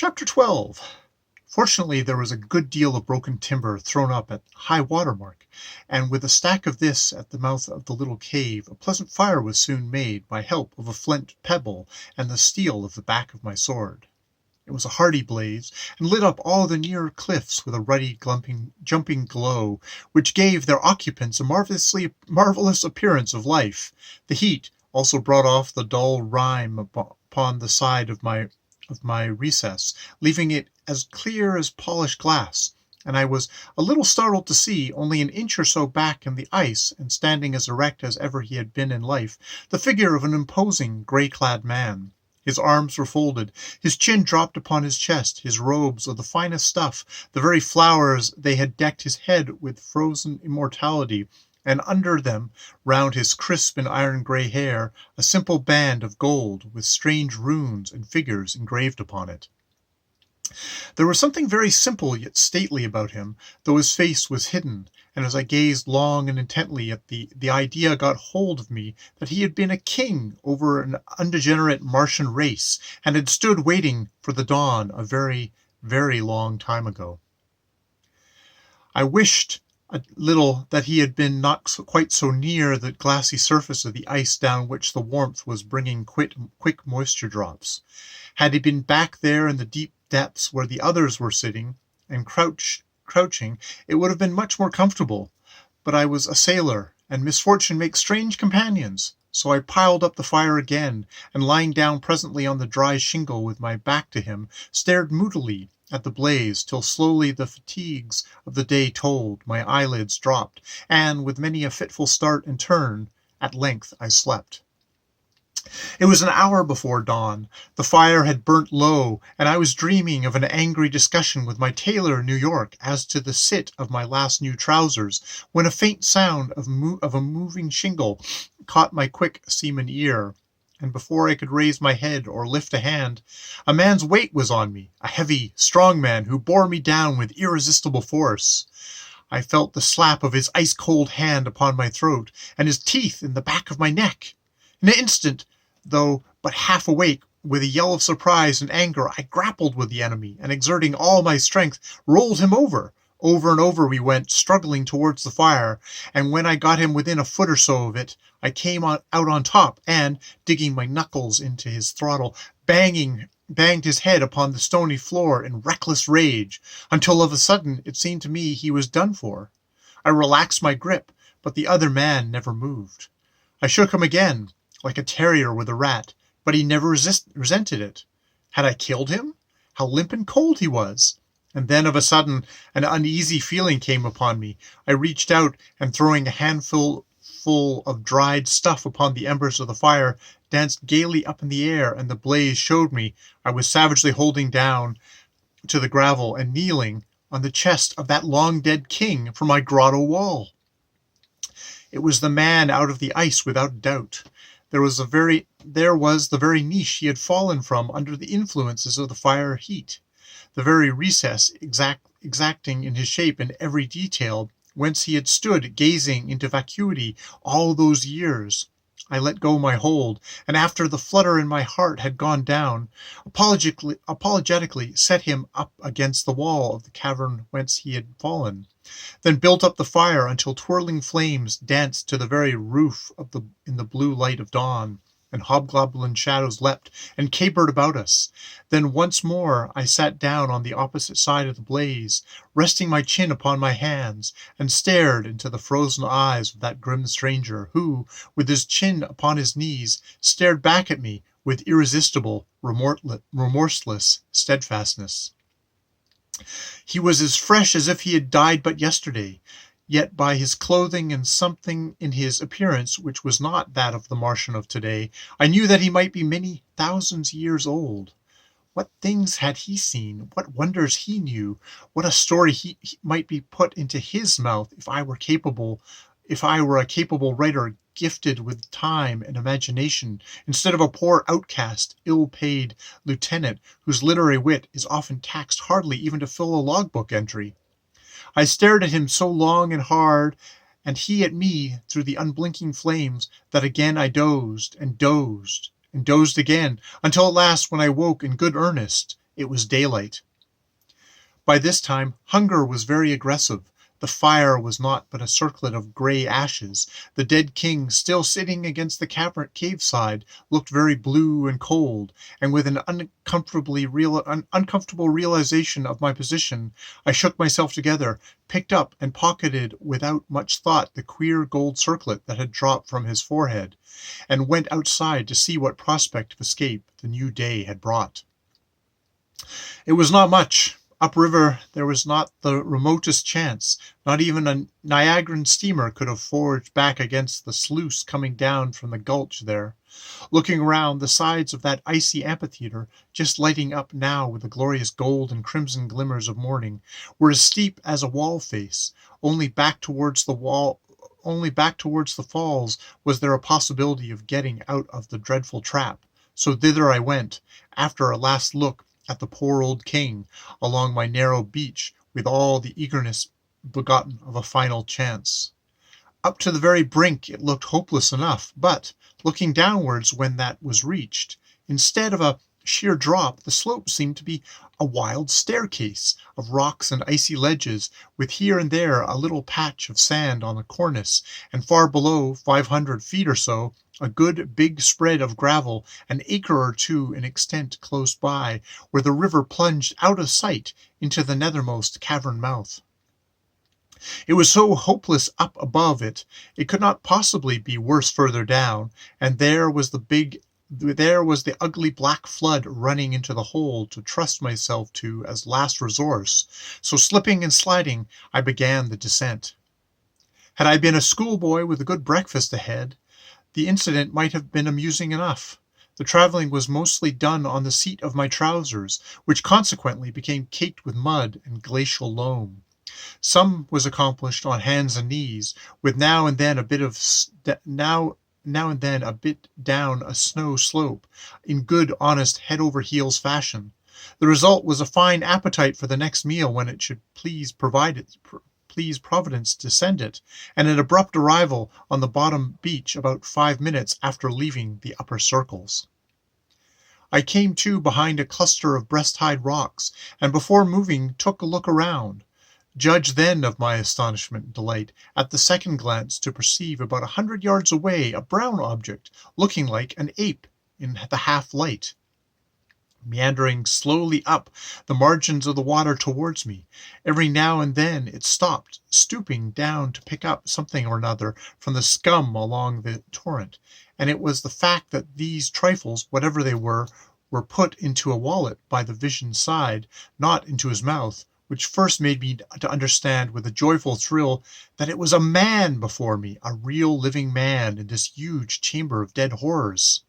Chapter 12. Fortunately, there was a good deal of broken timber thrown up at high water mark, and with a stack of this at the mouth of the little cave, a pleasant fire was soon made by help of a flint pebble and the steel of the back of my sword. It was a hearty blaze, and lit up all the nearer cliffs with a ruddy, jumping glow, which gave their occupants a marvelous appearance of life. The heat also brought off the dull rime upon the side of my recess, leaving it as clear as polished glass, and I was a little startled to see, only an inch or so back in the ice, and standing as erect as ever he had been in life, the figure of an imposing, grey-clad man. His arms were folded, his chin dropped upon his chest, his robes of the finest stuff, the very flowers they had decked his head with frozen immortality, and under them, round his crisp and iron-grey hair, a simple band of gold, with strange runes and figures engraved upon it. There was something very simple yet stately about him, though his face was hidden, and as I gazed long and intently at the idea got hold of me that he had been a king over an undegenerate Martian race, and had stood waiting for the dawn a very, very long time ago. I wished a little that he had been not quite so near the glassy surface of the ice down which the warmth was bringing quick moisture drops. Had he been back there in the deep depths where the others were sitting and crouching, it would have been much more comfortable. But I was a sailor, and misfortune makes strange companions, so I piled up the fire again, and lying down presently on the dry shingle with my back to him, stared moodily at the blaze, till slowly the fatigues of the day told, my eyelids dropped, and, with many a fitful start and turn, at length I slept. It was an hour before dawn. The fire had burnt low, and I was dreaming of an angry discussion with my tailor in New York as to the sit of my last new trousers, when a faint sound of a moving shingle caught my quick seaman ear, and before I could raise my head or lift a hand, a man's weight was on me, a heavy, strong man who bore me down with irresistible force. I felt the slap of his ice-cold hand upon my throat, and his teeth in the back of my neck. In an instant, though but half awake, with a yell of surprise and anger, I grappled with the enemy, and exerting all my strength, rolled him over. Over and over we went, struggling towards the fire, and when I got him within a foot or so of it, I came out on top, and, digging my knuckles into his throttle, banged his head upon the stony floor in reckless rage, until of a sudden it seemed to me he was done for. I relaxed my grip, but the other man never moved. I shook him again, like a terrier with a rat, but he never resented it. Had I killed him? How limp and cold he was! And then of a sudden an uneasy feeling came upon me. I reached out, and throwing a handful of dried stuff upon the embers of the fire, danced gaily up in the air, and the blaze showed me I was savagely holding down to the gravel and kneeling on the chest of that long-dead king from my grotto wall. It was the man out of the ice without doubt. There was the very niche he had fallen from under the influences of the fire heat, the very recess exacting in his shape and every detail, whence he had stood gazing into vacuity all those years. I let go my hold, and after the flutter in my heart had gone down, apologetically set him up against the wall of the cavern whence he had fallen, then built up the fire until twirling flames danced to the very roof in the blue light of dawn, and hobgoblin shadows leapt and capered about us. Then once more I sat down on the opposite side of the blaze, resting my chin upon my hands, and stared into the frozen eyes of that grim stranger, who, with his chin upon his knees, stared back at me with irresistible, remorseless steadfastness. He was as fresh as if he had died but yesterday, yet by his clothing and something in his appearance which was not that of the Martian of today, I knew that he might be many thousands years old. What things had he seen? What wonders he knew? What a story he might be put into his mouth if I were a capable writer gifted with time and imagination, instead of a poor outcast, ill-paid lieutenant whose literary wit is often taxed hardly even to fill a logbook entry. I stared at him so long and hard, and he at me through the unblinking flames, that again I dozed and dozed and dozed again, until at last, when I woke in good earnest, It was daylight. By this time, hunger was very aggressive. The fire was naught but a circlet of grey ashes. The dead king, still sitting against the cave side, looked very blue and cold, and with an uncomfortable realization of my position, I shook myself together, picked up and pocketed without much thought the queer gold circlet that had dropped from his forehead, and went outside to see what prospect of escape the new day had brought. It was not much. Upriver there was not the remotest chance. Not even a Niagaran steamer could have forged back against the sluice coming down from the gulch there. Looking around, the sides of that icy amphitheatre, just lighting up now with the glorious gold and crimson glimmers of morning, were as steep as a wall face. Only back towards the falls was there a possibility of getting out of the dreadful trap. So thither I went, after a last look at the poor old king, along my narrow beach, with all the eagerness begotten of a final chance. Up to the very brink it looked hopeless enough, but, looking downwards when that was reached, instead of a sheer drop, the slope seemed to be a wild staircase of rocks and icy ledges, with here and there a little patch of sand on the cornice, and far below, 500 feet or so, a good big spread of gravel, an acre or two in extent close by, where the river plunged out of sight into the nethermost cavern mouth. It was so hopeless up above it could not possibly be worse further down, and there was the ugly black flood running into the hole to trust myself to as last resource. So slipping and sliding, I began the descent. Had I been a schoolboy with a good breakfast ahead, the incident might have been amusing enough. The traveling was mostly done on the seat of my trousers, which consequently became caked with mud and glacial loam. Some was accomplished on hands and knees, with now and then a bit down a snow slope, in good honest head over heels fashion. The result was a fine appetite for the next meal when it should please Providence to send it, and an abrupt arrival on the bottom beach about 5 minutes after leaving the upper circles. I came to behind a cluster of breast-high rocks, and before moving took a look around. Judge then of my astonishment and delight at the second glance to perceive about 100 yards away a brown object, looking like an ape in the half-light, meandering slowly up the margins of the water towards me. Every now and then it stopped, stooping down to pick up something or another from the scum along the torrent, and it was the fact that these trifles, whatever they were put into a wallet by the vision's side, not into his mouth, which first made me to understand with a joyful thrill that it was a man before me, a real living man in this huge chamber of dead horrors.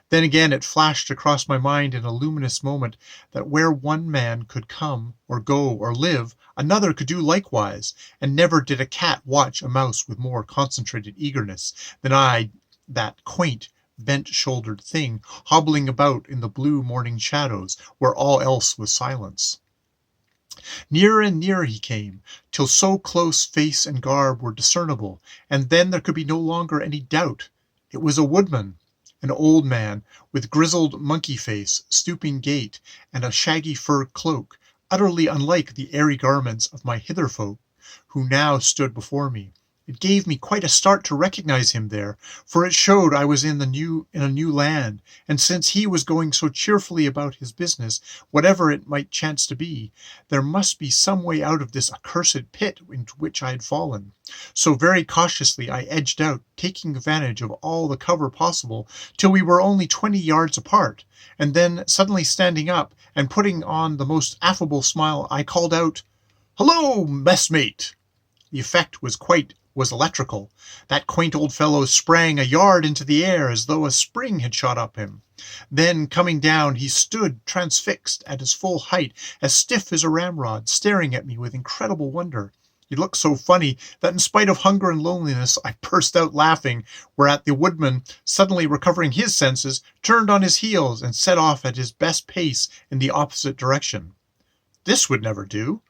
Then again it flashed across my mind in a luminous moment that where one man could come, or go, or live, another could do likewise, and never did a cat watch a mouse with more concentrated eagerness than I, that quaint, bent-shouldered thing, hobbling about in the blue morning shadows, where all else was silence. Nearer and nearer he came, till so close face and garb were discernible, and then there could be no longer any doubt. It was a woodman, an old man, with grizzled monkey face, stooping gait, and a shaggy fur cloak, utterly unlike the airy garments of my hither folk, who now stood before me. It gave me quite a start to recognize him there, for it showed I was in a new land, and since he was going so cheerfully about his business, whatever it might chance to be, there must be some way out of this accursed pit into which I had fallen. So very cautiously I edged out, taking advantage of all the cover possible, till we were only 20 yards apart, and then suddenly standing up and putting on the most affable smile, I called out, "Hello, messmate!" The effect was electrical. That quaint old fellow sprang a yard into the air as though a spring had shot up him. Then, coming down, he stood transfixed at his full height, as stiff as a ramrod, staring at me with incredible wonder. He looked so funny that in spite of hunger and loneliness, I burst out laughing, whereat the woodman, suddenly recovering his senses, turned on his heels and set off at his best pace in the opposite direction. This would never do.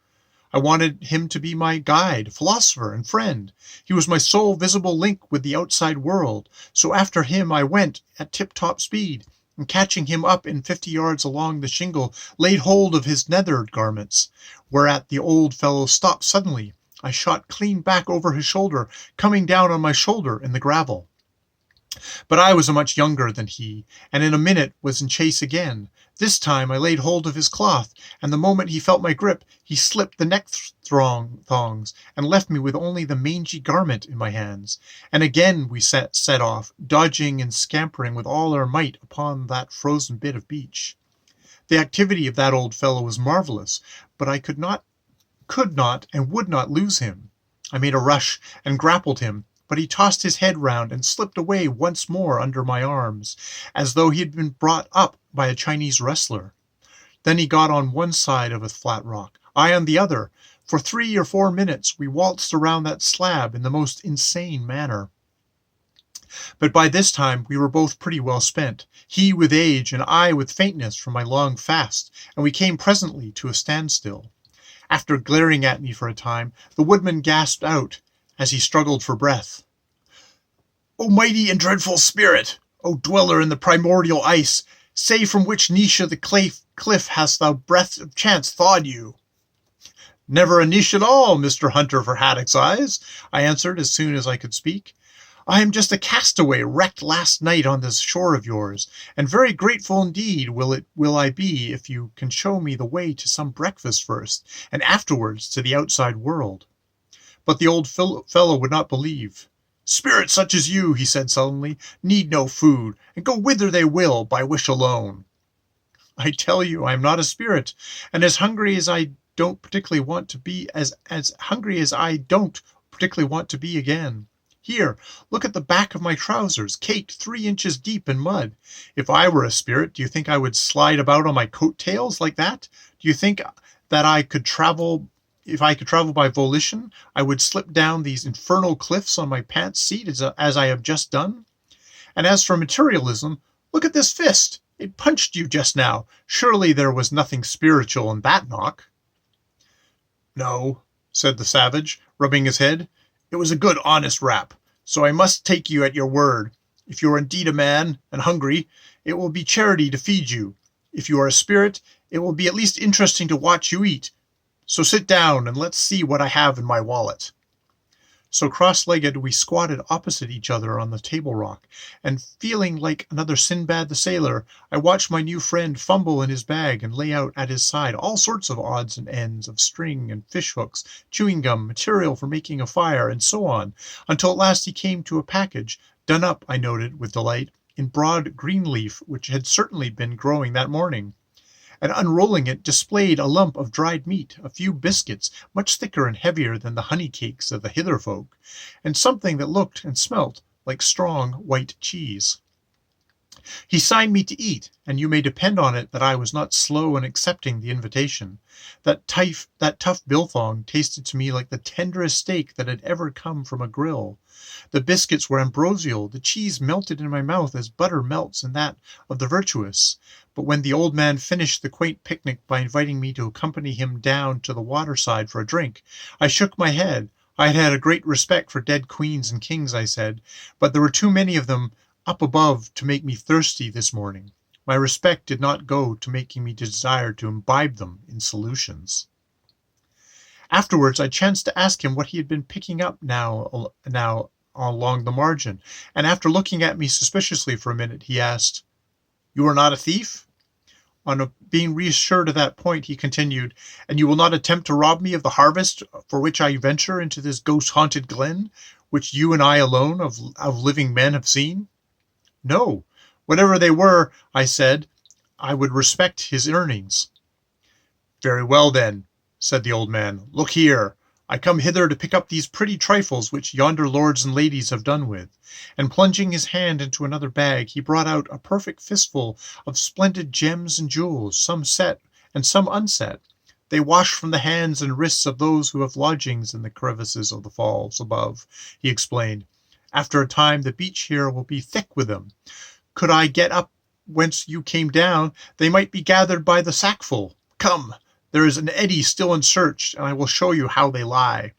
I wanted him to be my guide, philosopher, and friend. He was my sole visible link with the outside world, so after him I went at tip-top speed, and catching him up in 50 yards along the shingle, laid hold of his nether garments, whereat the old fellow stopped suddenly. I shot clean back over his shoulder, coming down on my shoulder in the gravel. But I was much younger than he, and in a minute was in chase again. This time I laid hold of his cloth, and the moment he felt my grip, he slipped the neck thongs, and left me with only the mangy garment in my hands. And again we set off, dodging and scampering with all our might upon that frozen bit of beach. The activity of that old fellow was marvellous, but I could not and would not lose him. I made a rush and grappled him, but he tossed his head round and slipped away once more under my arms, as though he had been brought up by a Chinese wrestler. Then he got on one side of a flat rock, I on the other. For 3 or 4 minutes we waltzed around that slab in the most insane manner. But by this time we were both pretty well spent, he with age and I with faintness from my long fast, and we came presently to a standstill. After glaring at me for a time, the woodman gasped out, as he struggled for breath, "O mighty and dreadful spirit! O dweller in the primordial ice! Say from which niche of the cliff hast thou breath of chance thawed you?" "Never a niche at all, Mr. Hunter for Haddock's eyes," I answered as soon as I could speak. "I am just a castaway wrecked last night on this shore of yours, and very grateful indeed will I be if you can show me the way to some breakfast first, and afterwards to the outside world." But the old fellow would not believe. "Spirits such as you," he said sullenly, "need no food, and go whither they will, by wish alone." "I tell you I am not a spirit, and as hungry as I don't particularly want to be again. Here, look at the back of my trousers, caked 3 inches deep in mud. If I were a spirit, do you think I would slide about on my coat tails like that? Do you think that if I could travel by volition, I would slip down these infernal cliffs on my pants seat as I have just done? And as for materialism, look at this fist. It punched you just now. Surely there was nothing spiritual in that knock." "No," said the savage, rubbing his head. "It was a good honest rap, so I must take you at your word. If you are indeed a man, and hungry, it will be charity to feed you. If you are a spirit, it will be at least interesting to watch you eat. So sit down and let's see what I have in my wallet." So cross-legged we squatted opposite each other on the table rock, and feeling like another Sinbad the sailor, I watched my new friend fumble in his bag and lay out at his side all sorts of odds and ends of string and fish hooks, chewing gum, material for making a fire, and so on, until at last he came to a package, done up, I noted with delight, in broad green leaf which had certainly been growing that morning, and unrolling it displayed a lump of dried meat, a few biscuits, much thicker and heavier than the honey cakes of the hither folk, and something that looked and smelt like strong white cheese. He signed me to eat, and you may depend on it that I was not slow in accepting the invitation. That tough biltong tasted to me like the tenderest steak that had ever come from a grill. The biscuits were ambrosial, the cheese melted in my mouth as butter melts in that of the virtuous. But when the old man finished the quaint picnic by inviting me to accompany him down to the waterside for a drink, I shook my head. I had had a great respect for dead queens and kings, I said, but there were too many of them up above to make me thirsty this morning. My respect did not go to making me desire to imbibe them in solutions. Afterwards I chanced to ask him what he had been picking up now along the margin, and after looking at me suspiciously for a minute, he asked, "You are not a thief?" On being reassured at that point, he continued, "And you will not attempt to rob me of the harvest for which I venture into this ghost-haunted glen, which you and I alone of living men have seen?" "No. Whatever they were," I said, "I would respect his earnings." "Very well, then," said the old man. "Look here. I come hither to pick up these pretty trifles which yonder lords and ladies have done with." And plunging his hand into another bag, he brought out a perfect fistful of splendid gems and jewels, some set and some unset. "They wash from the hands and wrists of those who have lodgings in the crevices of the falls above," he explained. "After a time the beach here will be thick with them. Could I get up whence you came down, they might be gathered by the sackful. Come, there is an eddy still unsearched, and I will show you how they lie."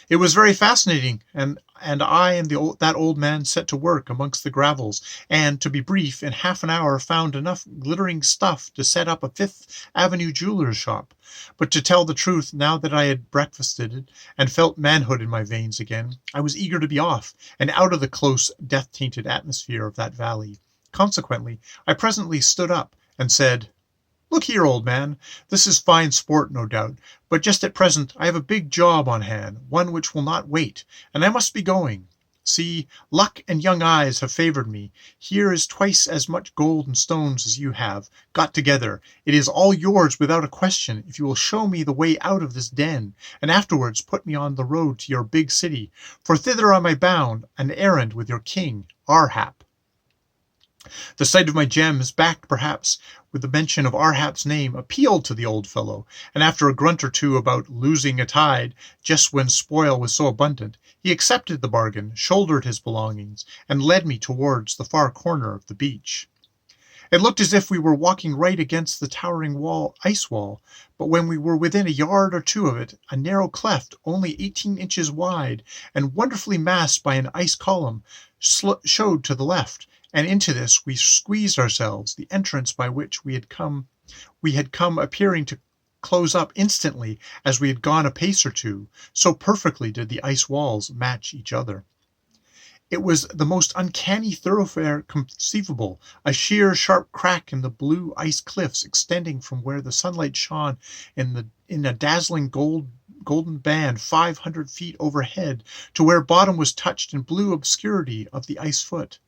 It was very fascinating, and I and that old man set to work amongst the gravels, and, to be brief, in half an hour found enough glittering stuff to set up a Fifth Avenue jeweler's shop. But to tell the truth, now that I had breakfasted and felt manhood in my veins again, I was eager to be off, and out of the close, death-tainted atmosphere of that valley. Consequently, I presently stood up and said, "Look here, old man, this is fine sport, no doubt, but just at present I have a big job on hand, one which will not wait, and I must be going. See, luck and young eyes have favored me. Here is twice as much gold and stones as you have, got together. It is all yours without a question, if you will show me the way out of this den, and afterwards put me on the road to your big city, for thither am I bound, an errand with your king, Arhap." The sight of my gems, backed perhaps with the mention of Arhap's name, appealed to the old fellow, and after a grunt or two about losing a tide just when spoil was so abundant, he accepted the bargain, shouldered his belongings, and led me towards the far corner of the beach. It looked as if we were walking right against the towering ice wall, but when we were within a yard or two of it, a narrow cleft, only 18 inches wide, and wonderfully masked by an ice column, showed to the left, and into this we squeezed ourselves, the entrance by which we had come appearing to close up instantly as we had gone a pace or two, so perfectly did the ice walls match each other. It was the most uncanny thoroughfare conceivable, a sheer, sharp crack in the blue ice cliffs extending from where the sunlight shone in a dazzling golden band 500 feet overhead to where bottom was touched in blue obscurity of the ice foot.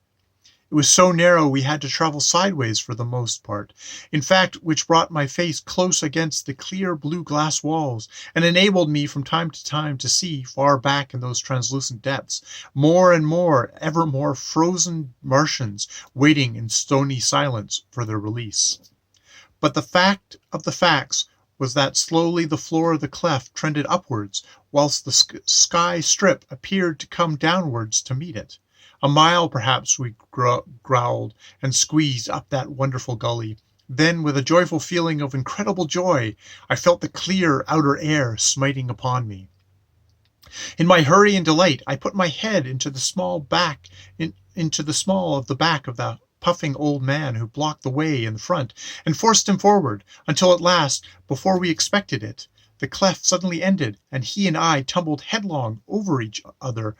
It was so narrow we had to travel sideways for the most part, in fact, which brought my face close against the clear blue glass walls, and enabled me from time to time to see, far back in those translucent depths, more and more, ever more frozen Martians waiting in stony silence for their release. But the fact of the facts was that slowly the floor of the cleft trended upwards, whilst the sky strip appeared to come downwards to meet it. A mile, perhaps, we growled and squeezed up that wonderful gully. Then, with a joyful feeling of incredible joy, I felt the clear outer air smiting upon me. In my hurry and delight, I put my head into the small of the back of the puffing old man who blocked the way in the front, and forced him forward, until at last, before we expected it, the cleft suddenly ended, and he and I tumbled headlong over each other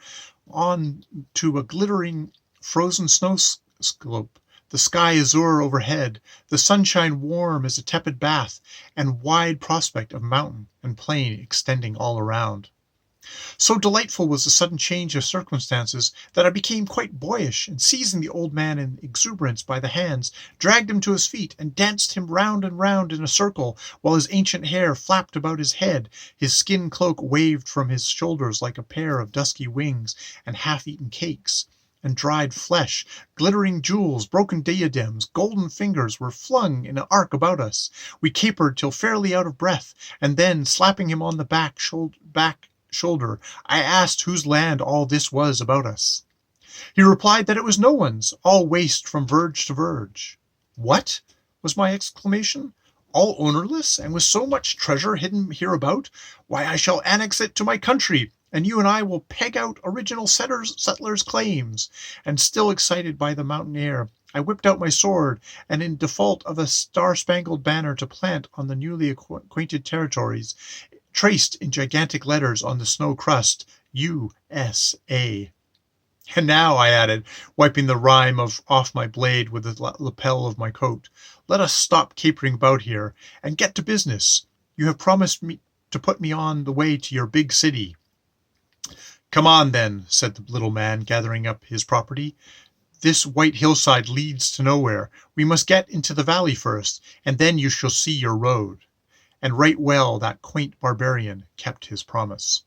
on to a glittering frozen snow slope, the sky azure overhead, the sunshine warm as a tepid bath, and wide prospect of mountain and plain extending all around. So delightful was the sudden change of circumstances that I became quite boyish, and seizing the old man in exuberance by the hands, dragged him to his feet and danced him round and round in a circle, while his ancient hair flapped about his head, his skin cloak waved from his shoulders like a pair of dusky wings, and half-eaten cakes and dried flesh, glittering jewels, broken diadems, golden fingers were flung in an arc about us. We capered till fairly out of breath, and then, slapping him on the back shoulder, I asked whose land all this was about us. He replied that it was no one's, all waste from verge to verge. "What?" was my exclamation. "All ownerless, and with so much treasure hidden hereabout? Why, I shall annex it to my country, and you and I will peg out original settlers' claims." And still excited by the mountain air, I whipped out my sword, and in default of a star-spangled banner to plant on the newly acquainted territories, traced in gigantic letters on the snow crust, USA. "And now," I added, wiping the rime off my blade with the lapel of my coat, "let us stop capering about here, and get to business. You have promised me to put me on the way to your big city." "Come on, then," said the little man, gathering up his property. "This white hillside leads to nowhere. We must get into the valley first, and then you shall see your road." And right well that quaint barbarian kept his promise.